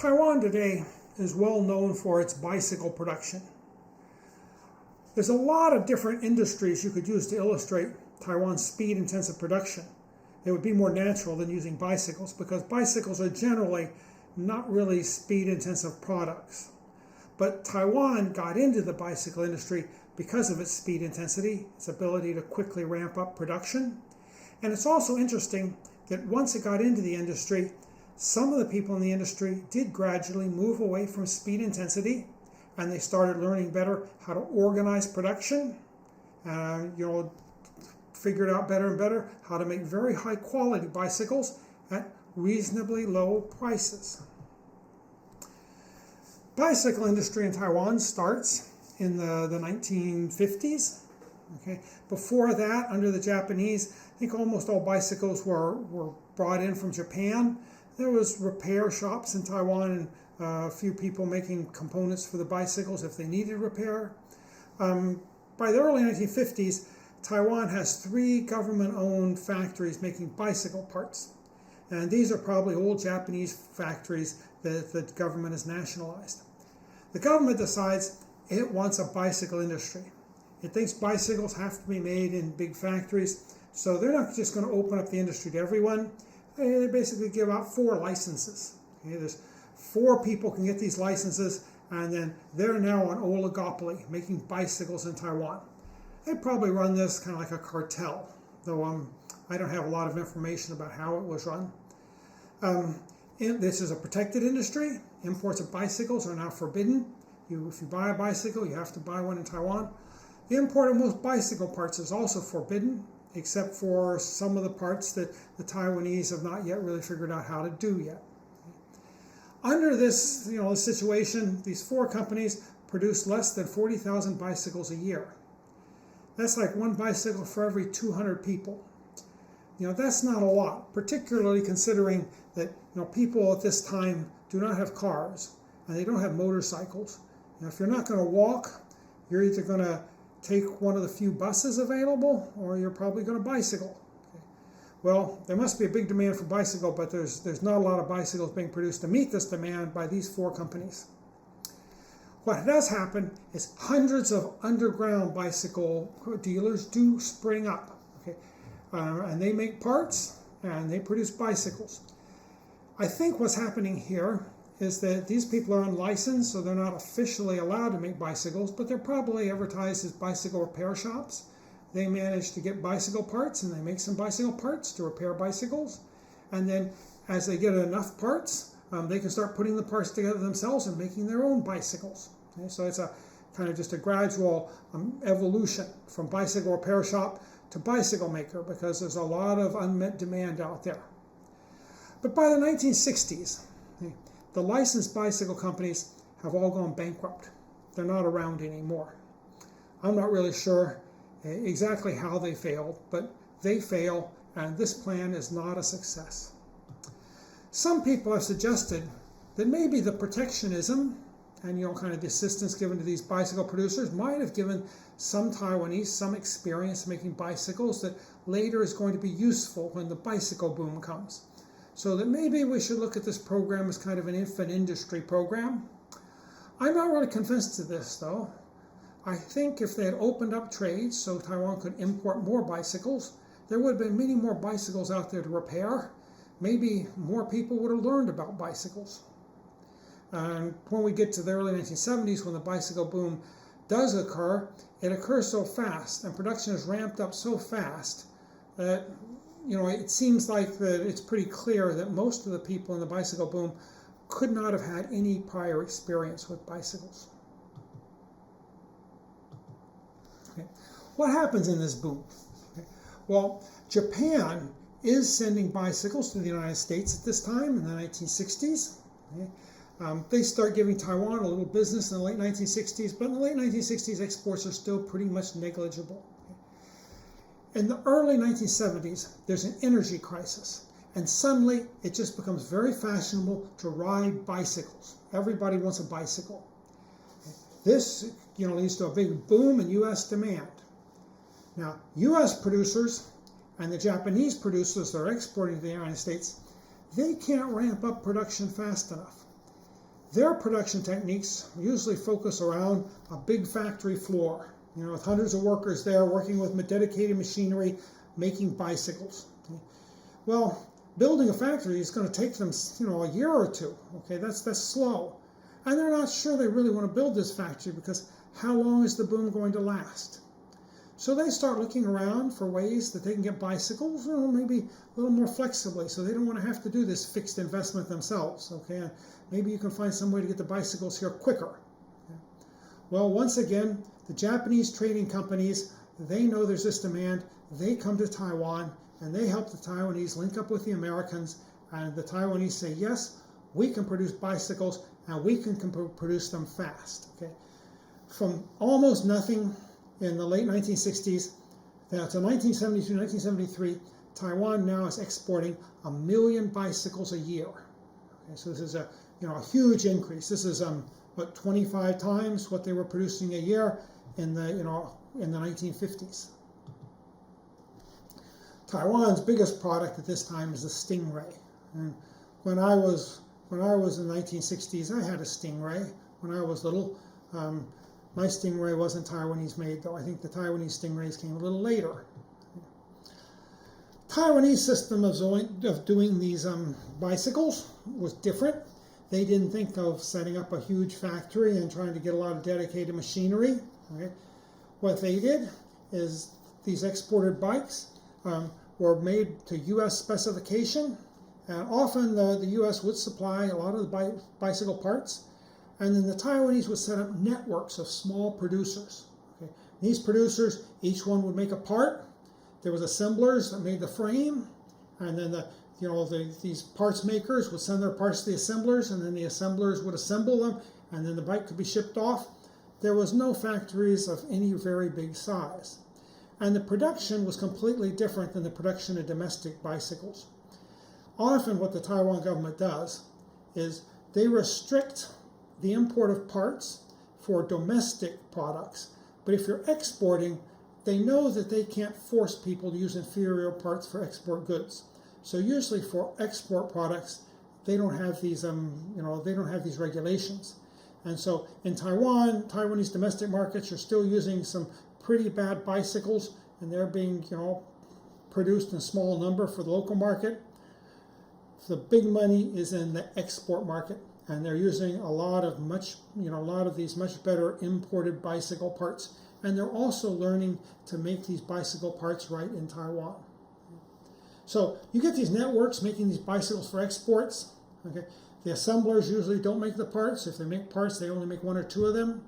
Taiwan today is well known for its bicycle production. There's a lot of different industries you could use to illustrate Taiwan's speed-intensive production. It would be more natural than using bicycles because bicycles are generally not really speed-intensive products. But Taiwan got into the bicycle industry because of its speed intensity, its ability to quickly ramp up production. And it's also interesting that once it got into the industry, some of the people in the industry did gradually move away from speed intensity, and they started learning better how to organize production, figured out better and better how to make very high quality bicycles at reasonably low prices. Bicycle industry in Taiwan starts in the 1950s. Okay. Before that, under the Japanese, I think almost all bicycles were brought in from Japan. There was repair shops in Taiwan and a few people making components for the bicycles if they needed repair. By the early 1950s, Taiwan has 3 government-owned factories making bicycle parts. And these are probably old Japanese factories that the government has nationalized. The government decides it wants a bicycle industry. It thinks bicycles have to be made in big factories, so they're not just going to open up the industry to everyone. They basically give out 4 licenses. Okay, there's 4 people can get these licenses, and then they're now an oligopoly, making bicycles in Taiwan. They probably run this kind of like a cartel, though I don't have a lot of information about how it was run. This is a protected industry. Imports of bicycles are now forbidden. If you buy a bicycle, you have to buy one in Taiwan. The import of most bicycle parts is also forbidden, except for some of the parts that the Taiwanese have not yet really figured out how to do yet. Under this situation, these 4 companies produce less than 40,000 bicycles a year. That's like 1 bicycle for every 200 people. That's not a lot, particularly considering that people at this time do not have cars and they don't have motorcycles. If you're not going to walk, you're either going to take one of the few buses available, or you're probably going to bicycle. Okay. Well, there must be a big demand for bicycle, but there's not a lot of bicycles being produced to meet this demand by these 4 companies. What does happen is hundreds of underground bicycle dealers do spring up, okay? And they make parts and they produce bicycles. I think what's happening here is that these people are unlicensed, so they're not officially allowed to make bicycles, but they're probably advertised as bicycle repair shops. They manage to get bicycle parts, and they make some bicycle parts to repair bicycles. And then as they get enough parts, they can start putting the parts together themselves and making their own bicycles. Okay, so it's a kind of just a gradual evolution from bicycle repair shop to bicycle maker, because there's a lot of unmet demand out there. But by the 1960s, the licensed bicycle companies have all gone bankrupt. They're not around anymore. I'm not really sure exactly how they failed, but they fail, and this plan is not a success. Some people have suggested that maybe the protectionism and kind of the assistance given to these bicycle producers might have given some Taiwanese some experience making bicycles that later is going to be useful when the bicycle boom comes. So that maybe we should look at this program as kind of an infant industry program. I'm not really convinced of this, though. I think if they had opened up trades so Taiwan could import more bicycles, there would have been many more bicycles out there to repair. Maybe more people would have learned about bicycles. And when we get to the early 1970s, when the bicycle boom does occur, it occurs so fast and production is ramped up so fast that it seems like that it's pretty clear that most of the people in the bicycle boom could not have had any prior experience with bicycles. Okay. What happens in this boom? Okay. Well, Japan is sending bicycles to the United States at this time in the 1960s. Okay. They start giving Taiwan a little business in the late 1960s, but in the late 1960s, exports are still pretty much negligible. In the early 1970s, there's an energy crisis, and suddenly it just becomes very fashionable to ride bicycles. Everybody wants a bicycle. This leads to a big boom in U.S. demand. Now, U.S. producers and the Japanese producers that are exporting to the United States, they can't ramp up production fast enough. their production techniques usually focus around a big factory floor, with hundreds of workers there working with dedicated machinery, making bicycles. Okay. Well, building a factory is going to take them, a year or two. Okay, that's slow, and they're not sure they really want to build this factory because how long is the boom going to last? So they start looking around for ways that they can get bicycles, maybe a little more flexibly, so they don't want to have to do this fixed investment themselves. Okay, maybe you can find some way to get the bicycles here quicker. Okay. Well, once again, the Japanese trading companies, they know there's this demand. They come to Taiwan and they help the Taiwanese link up with the Americans, and the Taiwanese say, yes, we can produce bicycles and we can produce them fast. Okay, from almost nothing in the late 1960s to 1972, 1973, Taiwan now is exporting 1 million bicycles a year. Okay, so this is a huge increase. This is 25 times what they were producing a year in the 1950s. Taiwan's biggest product at this time is the Stingray. And when I was in the 1960s, I had a Stingray when I was little. My Stingray wasn't Taiwanese made, though. I think the Taiwanese Stingrays came a little later. Taiwanese system of doing these bicycles was different. They didn't think of setting up a huge factory and trying to get a lot of dedicated machinery. Okay. What they did is these exported bikes were made to U.S. specification. And often the U.S. would supply a lot of the bicycle parts. And then the Taiwanese would set up networks of small producers. Okay. These producers, each one would make a part. There was assemblers that made the frame, and then these parts makers would send their parts to the assemblers, and then the assemblers would assemble them, and then the bike could be shipped off. There was no factories of any very big size. And the production was completely different than the production of domestic bicycles. Often what the Taiwan government does is they restrict the import of parts for domestic products. But if you're exporting, they know that they can't force people to use inferior parts for export goods. So usually for export products, they don't have these, they don't have these regulations. And so in Taiwan, Taiwanese domestic markets are still using some pretty bad bicycles, and they're being, produced in small number for the local market. The big money is in the export market, and they're using a lot of these much better imported bicycle parts. And they're also learning to make these bicycle parts right in Taiwan. So you get these networks making these bicycles for exports. Okay, the assemblers usually don't make the parts. If they make parts, they only make 1 or 2 of them.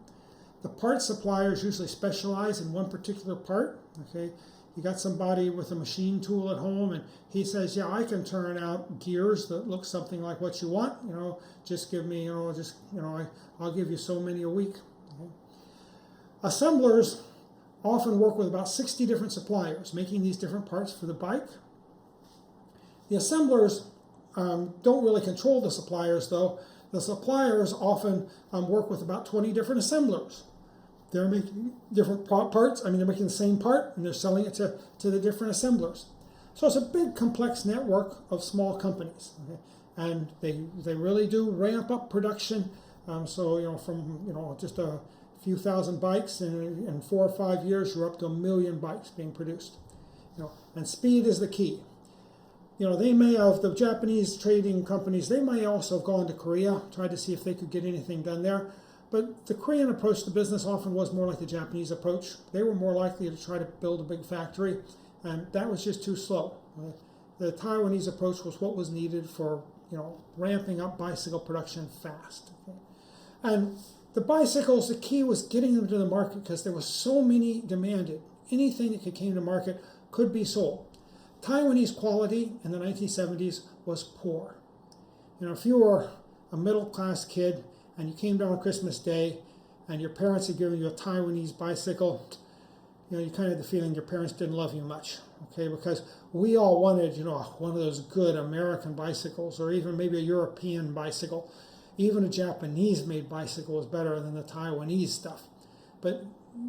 The part suppliers usually specialize in one particular part. Okay, you got somebody with a machine tool at home, and he says, "Yeah, I can turn out gears that look something like what you want. Just give me, I'll give you so many a week." Okay. Assemblers often work with about 60 different suppliers making these different parts for the bike. The assemblers don't really control the suppliers, though. The suppliers often work with about 20 different assemblers. They're making different parts. They're making the same part, and they're selling it to the different assemblers. So it's a big, complex network of small companies. Okay? And they really do ramp up production. From just a few thousand bikes, and in 4 or 5 years, you're up to 1 million bikes being produced. And speed is the key. They may have, the Japanese trading companies, they may also have gone to Korea, tried to see if they could get anything done there. But the Korean approach to business often was more like the Japanese approach. They were more likely to try to build a big factory, and that was just too slow. The Taiwanese approach was what was needed for, ramping up bicycle production fast. Okay? And the bicycles, the key was getting them to the market because there were so many demanded. Anything that came to market could be sold. Taiwanese quality in the 1970s was poor. If you were a middle-class kid and you came down on Christmas Day and your parents had given you a Taiwanese bicycle, you kind of had the feeling your parents didn't love you much, okay? Because we all wanted, one of those good American bicycles, or even maybe a European bicycle. Even a Japanese-made bicycle was better than the Taiwanese stuff. But,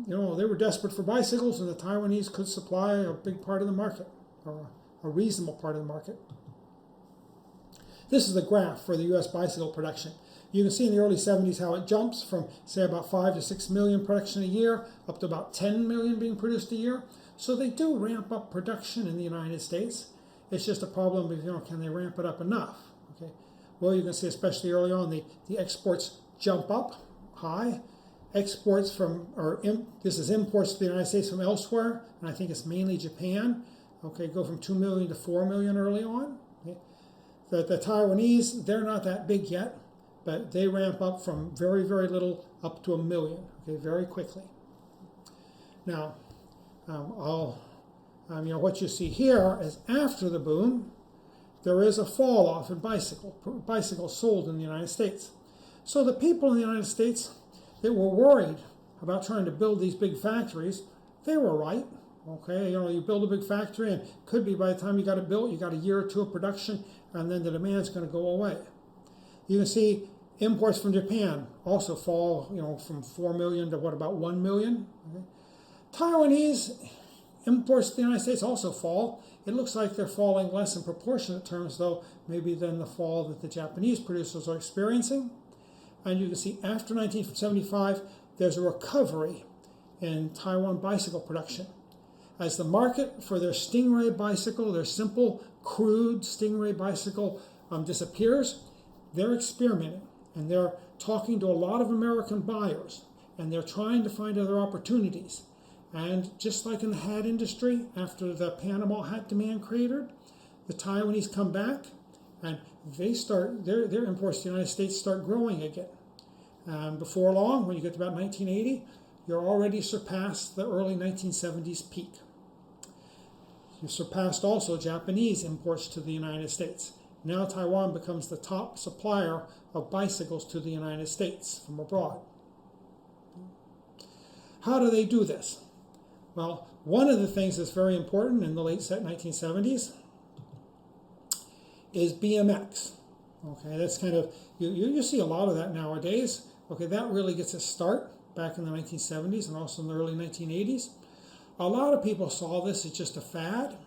they were desperate for bicycles, and the Taiwanese could supply a big part of the market, or a reasonable part of the market. This is the graph for the U.S. bicycle production. You can see in the early 70s how it jumps from, say, about 5 to 6 million production a year up to about 10 million being produced a year. So they do ramp up production in the United States. It's just a problem of, can they ramp it up enough? Okay. Well, you can see especially early on the exports jump up high. Exports from, this is imports to the United States from elsewhere, and I think it's mainly Japan. Okay, go from 2 million to 4 million early on. Okay. The Taiwanese, they're not that big yet, but they ramp up from very, very little up to 1 million, okay, very quickly. Now, what you see here is after the boom, there is a fall off in bicycles sold in the United States. So the people in the United States that were worried about trying to build these big factories, they were right. Okay, you build a big factory, and could be by the time you got it built, you got a year or two of production, and then the demand's going to go away. You can see imports from Japan also fall, from 4 million to about 1 million. Okay. Taiwanese imports to the United States also fall. It looks like they're falling less in proportionate terms, though, maybe than the fall that the Japanese producers are experiencing. And you can see after 1975, there's a recovery in Taiwan bicycle production. As the market for their Stingray bicycle, their simple, crude Stingray bicycle disappears, they're experimenting, and they're talking to a lot of American buyers, and they're trying to find other opportunities. And just like in the hat industry, after the Panama hat demand cratered, the Taiwanese come back, and they start, their imports to the United States start growing again. Before long, when you get to about 1980, you're already surpassed the early 1970s peak. You surpassed also Japanese imports to the United States. Now Taiwan becomes the top supplier of bicycles to the United States from abroad. How do they do this? Well, one of the things that's very important in the late 1970s is BMX. Okay, that's kind of, you see a lot of that nowadays. Okay, that really gets its start back in the 1970s and also in the early 1980s. A lot of people saw this as just a fad,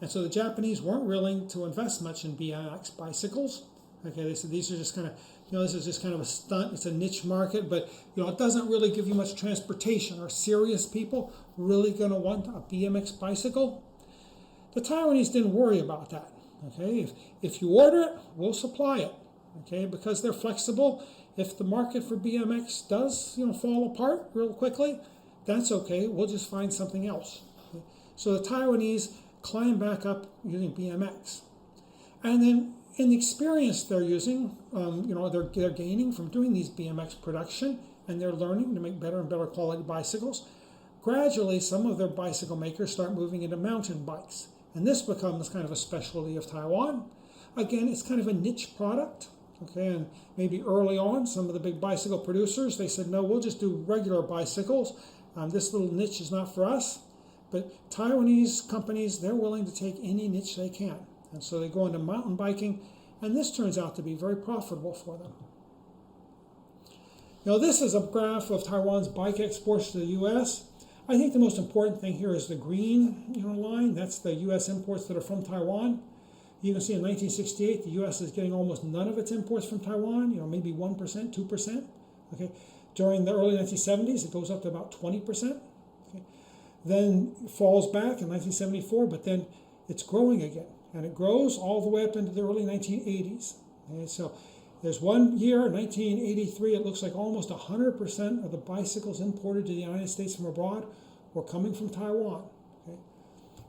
and so the Japanese weren't willing to invest much in BMX bicycles. Okay, they said these are just kind of, this is just kind of a stunt. It's a niche market, but it doesn't really give you much transportation. Are serious people really going to want a BMX bicycle? The Taiwanese didn't worry about that. Okay, if you order it, we'll supply it. Okay, because they're flexible. If the market for BMX does, fall apart real quickly, that's okay. We'll just find something else. Okay? So the Taiwanese climb back up using BMX, and then in the experience they're using, they're gaining from doing these BMX production, and they're learning to make better and better quality bicycles. Gradually, some of their bicycle makers start moving into mountain bikes, and this becomes kind of a specialty of Taiwan. Again, it's kind of a niche product. Okay, and maybe early on, some of the big bicycle producers, they said, no, we'll just do regular bicycles. This little niche is not for us. But Taiwanese companies, they're willing to take any niche they can. And so they go into mountain biking, and this turns out to be very profitable for them. This is a graph of Taiwan's bike exports to the U.S. I think the most important thing here is the green line. That's the U.S. imports that are from Taiwan. You can see in 1968, the U.S. is getting almost none of its imports from Taiwan, maybe 1%, 2%. Okay. During the early 1970s, it goes up to about 20%. Okay. Then it falls back in 1974, but then it's growing again. And it grows all the way up into the early 1980s. Okay. So there's one year, 1983, it looks like almost 100% of the bicycles imported to the United States from abroad were coming from Taiwan. Okay.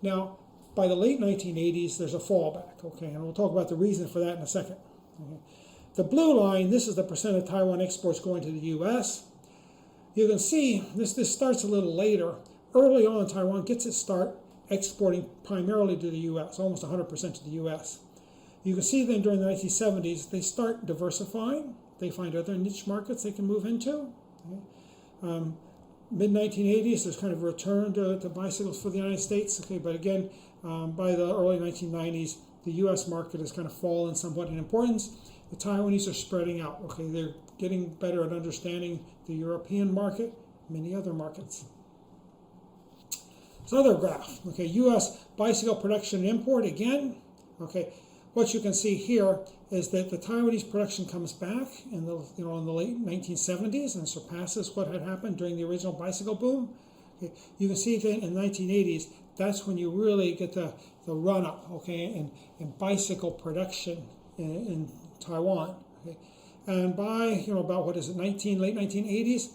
Now, by the late 1980s, there's a fallback, okay, and we'll talk about the reason for that in a second. Okay. The blue line, this is the percent of Taiwan exports going to the U.S. You can see this starts a little later. Early on, Taiwan gets its start exporting primarily to the U.S., almost 100% to the U.S. You can see then during the 1970s, they start diversifying. They find other niche markets they can move into. Okay. Mid-1980s, there's kind of a return to bicycles for the United States. Okay, but again, by the early 1990s, the U.S. market has kind of fallen somewhat in importance. The Taiwanese are spreading out. Okay, they're getting better at understanding the European market, many other markets. This other graph. Okay, U.S. bicycle production and import again. Okay, what you can see here is that the Taiwanese production comes back in the in the late 1970s and surpasses what had happened during the original bicycle boom. Okay. You can see that in the 1980s, that's when you really get the run up, okay, in bicycle production in Taiwan. Okay. And by about what is it, late 1980s,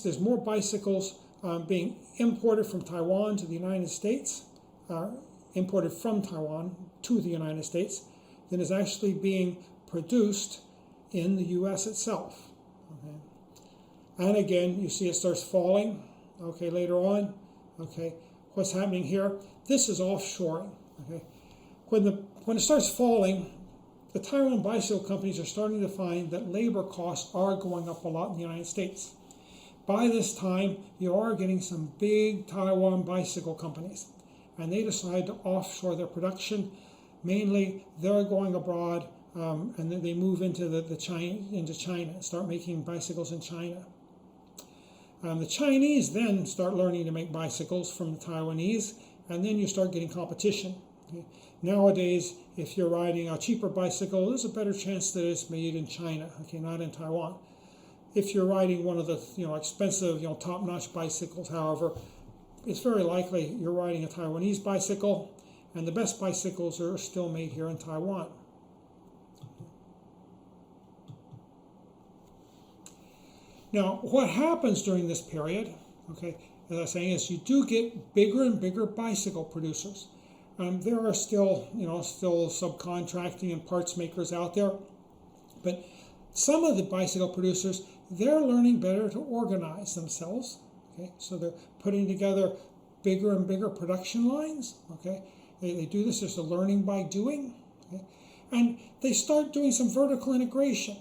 there's more bicycles being imported from Taiwan to the United States, imported from Taiwan to the United States, than is actually being produced in the U.S. itself. Okay. And again, you see it starts falling, okay, later on. Okay, what's happening here? This is offshoring. Okay, when it starts falling, the Taiwan bicycle companies are starting to find that labor costs are going up a lot in the United States. By this time, you are getting some big Taiwan bicycle companies, and they decide to offshore their production. Mainly, they're going abroad, and then they move into China, start making bicycles in China. The Chinese then start learning to make bicycles from the Taiwanese, and then you start getting competition. Okay. Nowadays, if you're riding a cheaper bicycle, there's a better chance that it's made in China, okay, not in Taiwan. If you're riding one of the expensive, top-notch bicycles, however, it's very likely you're riding a Taiwanese bicycle, and the best bicycles are still made here in Taiwan. Now, what happens during this period, okay, as I was saying, is you do get bigger and bigger bicycle producers. There are still subcontracting and parts makers out there, but some of the bicycle producers, they're learning better to organize themselves. Okay, so they're putting together bigger and bigger production lines. Okay, they do this as a learning by doing. Okay, and they start doing some vertical integration.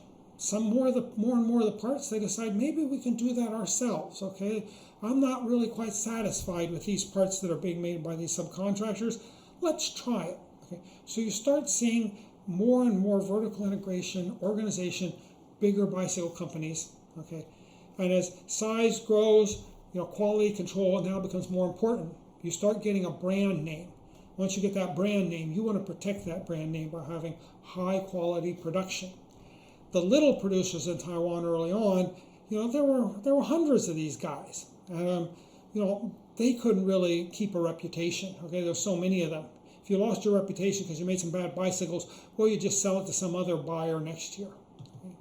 More and more of the parts, they decide maybe we can do that ourselves. Okay, I'm not really quite satisfied with these parts that are being made by these subcontractors. Let's try it. Okay, so you start seeing more and more vertical integration, organization, bigger bicycle companies. Okay, and as size grows, quality control now becomes more important. You start getting a brand name. Once you get that brand name, you want to protect that brand name by having high quality production. The little producers in Taiwan early on, there were hundreds of these guys. They couldn't really keep a reputation. Okay, there's so many of them. If you lost your reputation because you made some bad bicycles, well, you just sell it to some other buyer next year. Okay.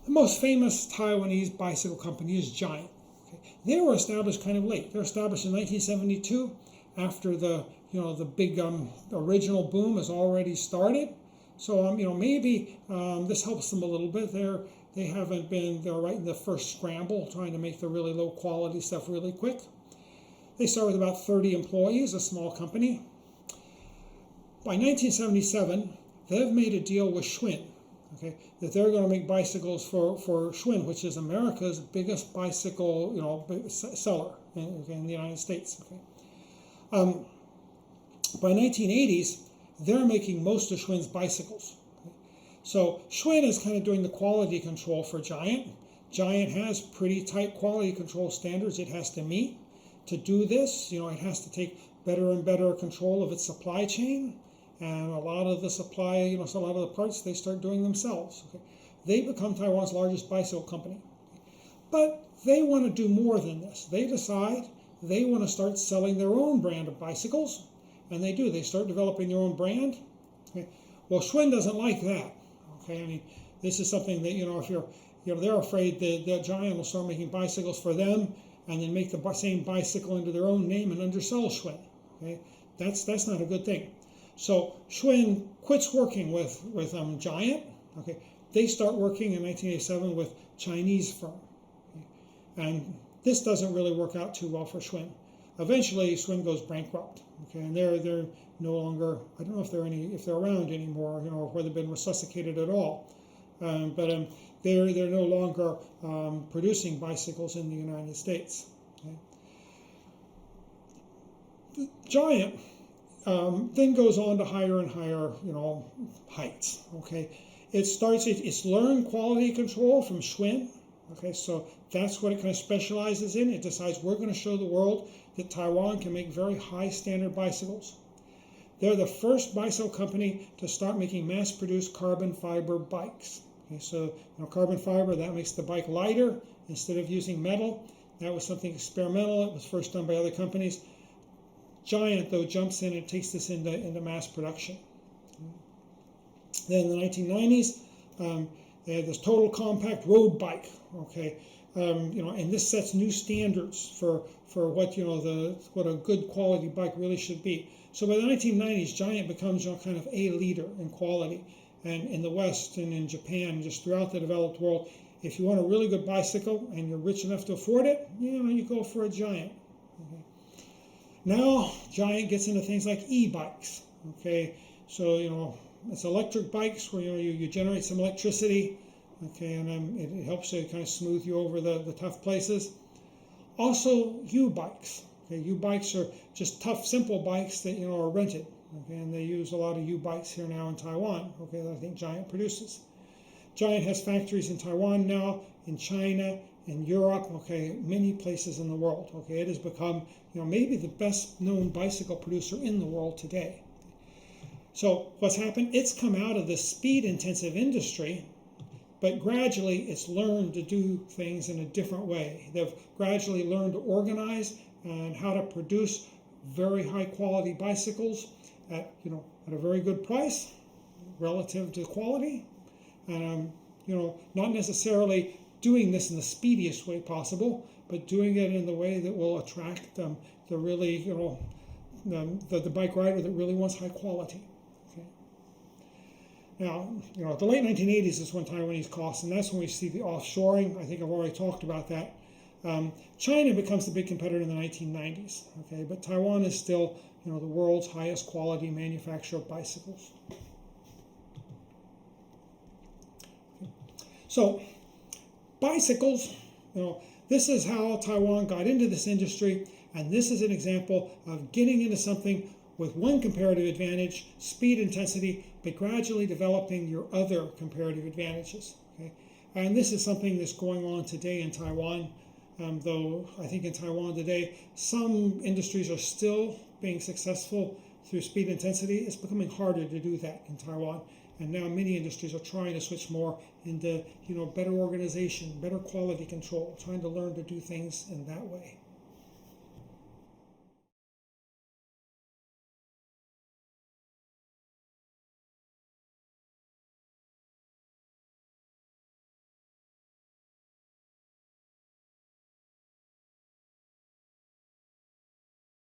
The most famous Taiwanese bicycle company is Giant. Okay. They were established kind of late. They're established in 1972, after the big original boom has already started. So maybe this helps them a little bit. They're right in the first scramble, trying to make the really low quality stuff really quick. They start with about 30 employees, a small company. By 1977, they've made a deal with Schwinn, okay, that they're going to make bicycles for Schwinn, which is America's biggest bicycle seller in the United States. Okay. By 1980s, they're making most of Schwinn's bicycles. Okay. So Schwinn is kind of doing the quality control for Giant. Giant has pretty tight quality control standards it has to meet. To do this, it has to take better and better control of its supply chain, and a lot of the supply, a lot of the parts they start doing themselves. Okay. They become Taiwan's largest bicycle company. But they want to do more than this. They decide they want to start selling their own brand of bicycles, and they do. They start developing their own brand. Okay. Well, Schwinn doesn't like that. Okay, this is something that if they're afraid that Giant will start making bicycles for them, and then make the same bicycle under their own name and undersell Schwinn. Okay, that's not a good thing. So Schwinn quits working with Giant. Okay, they start working in 1987 with Chinese firm, okay? And this doesn't really work out too well for Schwinn. Eventually, Schwinn goes bankrupt. Okay, and they're no longer. I don't know if they're around anymore. Or whether they've been resuscitated at all. But they're no longer producing bicycles in the United States. Okay. The Giant then goes on to higher and higher, heights. Okay, it's learned quality control from Schwinn. Okay, so that's what it kind of specializes in. It decides we're going to show the world that Taiwan can make very high standard bicycles. they're the first bicycle company to start making mass-produced carbon fiber bikes. Okay, so carbon fiber, that makes the bike lighter instead of using metal. That was something experimental. It was first done by other companies. Giant, though, jumps in and takes this into mass production. Then in the 1990s, they had this total compact road bike. Okay, and this sets new standards for what what a good quality bike really should be. So by the 1990s, Giant becomes kind of a leader in quality, and in the West and in Japan, just throughout the developed world, if you want a really good bicycle and you're rich enough to afford it, you go for a Giant. Okay. Now Giant gets into things like e-bikes. Okay, so it's electric bikes where you generate some electricity. Okay, and it helps to kind of smooth you over the tough places. Also, U-bikes. Okay, U-bikes are just tough, simple bikes that are rented. Okay, and they use a lot of U-bikes here now in Taiwan. Okay, that I think Giant produces. Giant has factories in Taiwan now, in China, in Europe. Okay, many places in the world. Okay, it has become maybe the best known bicycle producer in the world today. So what's happened? It's come out of the speed-intensive industry, but gradually it's learned to do things in a different way. They've gradually learned to organize and how to produce very high-quality bicycles at a very good price relative to quality, and not necessarily doing this in the speediest way possible, but doing it in the way that will attract the really the bike rider that really wants high quality. Now, the late 1980s is when Taiwanese costs, and that's when we see the offshoring. I think I've already talked about that. China becomes the big competitor in the 1990s, okay, but Taiwan is still, the world's highest quality manufacturer of bicycles. Okay. So, bicycles, this is how Taiwan got into this industry, and this is an example of getting into something with one comparative advantage, speed intensity, but gradually developing your other comparative advantages. Okay? And this is something that's going on today in Taiwan, though I think in Taiwan today, some industries are still being successful through speed intensity. It's becoming harder to do that in Taiwan. And now many industries are trying to switch more into better organization, better quality control, trying to learn to do things in that way.